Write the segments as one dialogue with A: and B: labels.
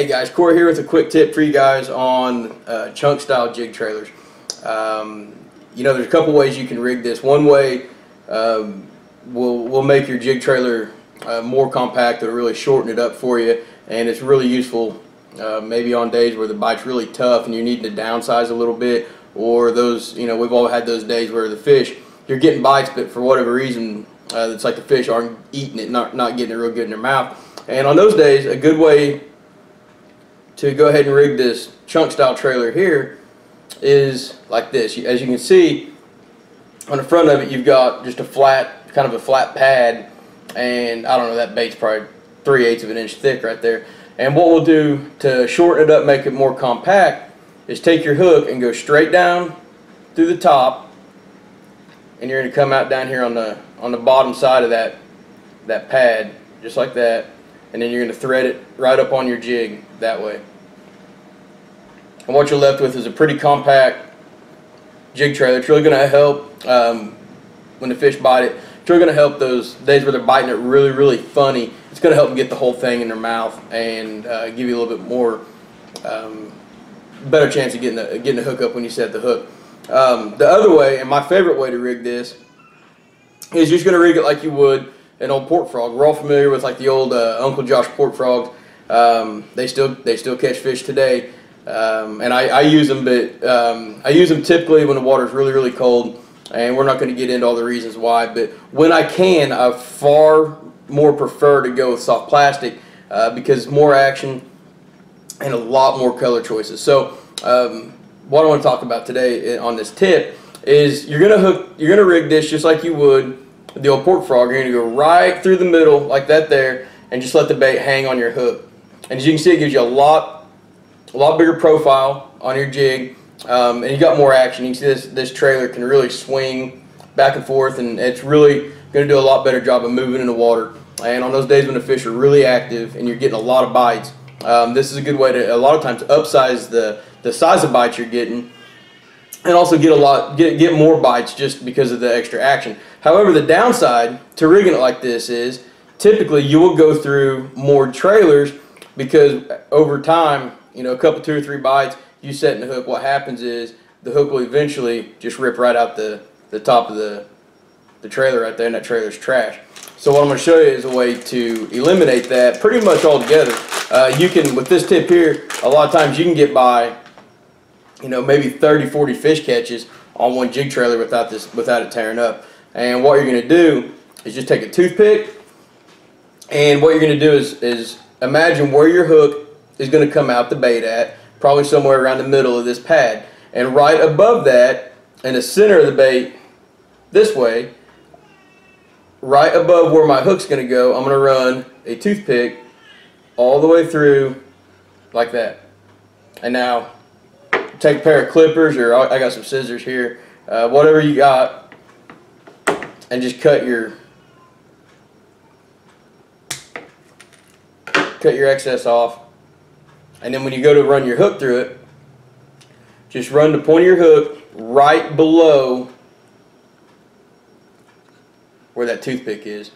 A: Hey guys, Kory here with a quick tip for you guys on chunk style jig trailers. You know, there's a couple ways you can rig this. One way will make your jig trailer more compact. It'll really shorten it up for you, and it's really useful maybe on days where the bite's really tough and you're needing to downsize a little bit, or those, you know, we've all had those days where the fish, you're getting bites, but for whatever reason it's like the fish aren't eating it, not getting it real good in their mouth. And on those days, a good way to go ahead and rig this chunk style trailer here is like this. As you can see, on the front of it you've got just a flat, kind of a flat pad, and I don't know, that bait's probably 3/8 of an inch thick right there. And what we'll do to shorten it up, make it more compact, is take your hook and go straight down through the top, and you're going to come out down here on the bottom side of that pad, just like that, and then you're going to thread it right up on your jig that way. And what you're left with is a pretty compact jig trailer. It's really going to help when the fish bite it. It's really going to help those days where they're biting it really funny. It's going to help them get the whole thing in their mouth and give you a little bit more better chance of getting the hook up when you set the hook. The other way, and my favorite way to rig this, is you're just going to rig it like you would an old pork frog. We're all familiar with like the old Uncle Josh pork frogs. They still catch fish today. And I use them, but I use them typically when the water's really cold, and we're not going to get into all the reasons why, but when I can, I far more prefer to go with soft plastic because more action and a lot more color choices. So what I want to talk about today on this tip is you're going to rig this just like you would the old pork frog. You're going to go right through the middle like that there, and just let the bait hang on your hook. And as you can see, it gives you a lot bigger profile on your jig, and you got more action. You can see this trailer can really swing back and forth, and it's really going to do a lot better job of moving in the water. And on those days when the fish are really active and you're getting a lot of bites, this is a good way to a lot of times upsize the size of bites you're getting, and also get more bites just because of the extra action. However, the downside to rigging it like this is typically you will go through more trailers, because over time, you know, a couple, 2 or 3 bites, you setting the hook, what happens is the hook will eventually just rip right out the top of the trailer right there, and that trailer's trash. So what I'm going to show you is a way to eliminate that pretty much altogether. You can, with this tip here, a lot of times you can get by, you know, maybe 30, 40 fish catches on one jig trailer without it tearing up. And what you're going to do is just take a toothpick, and what you're going to do is imagine where your hook is going to come out the bait at, probably somewhere around the middle of this pad, and right above that, in the center of the bait, this way, right above where my hook's going to go, I'm going to run a toothpick all the way through like that. And now take a pair of clippers, or I got some scissors here, whatever you got, and just cut your excess off. And then when you go to run your hook through it, just run the point of your hook right below where that toothpick is.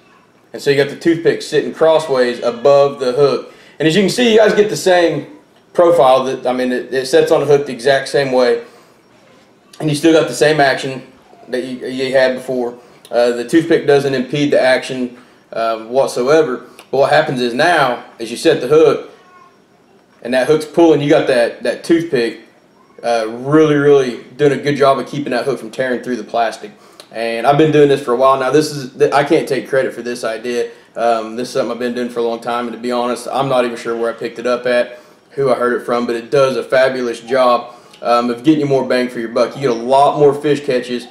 A: And so you got the toothpick sitting crossways above the hook. And as you can see, you guys get the same profile. That, I mean, it sets on the hook the exact same way. And you still got the same action that you had before. The toothpick doesn't impede the action whatsoever. But what happens is now, as you set the hook, and that hook's pulling, you got that toothpick really doing a good job of keeping that hook from tearing through the plastic. And I've been doing this for a while now. I can't take credit for this idea. This is something I've been doing for a long time, and to be honest, I'm not even sure where I picked it up at, who I heard it from, but it does a fabulous job of getting you more bang for your buck. You get a lot more fish catches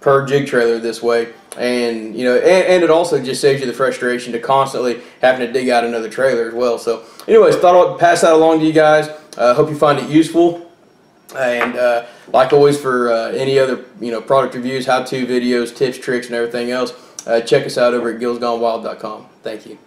A: per jig trailer this way, and you know, and it also just saves you the frustration to constantly having to dig out another trailer as well. So anyways, thought I'd pass that along to you guys. Hope you find it useful, and like always, for any other, you know, product reviews, how-to videos, tips, tricks, and everything else, check us out over at gillsgonewild.com. Thank you.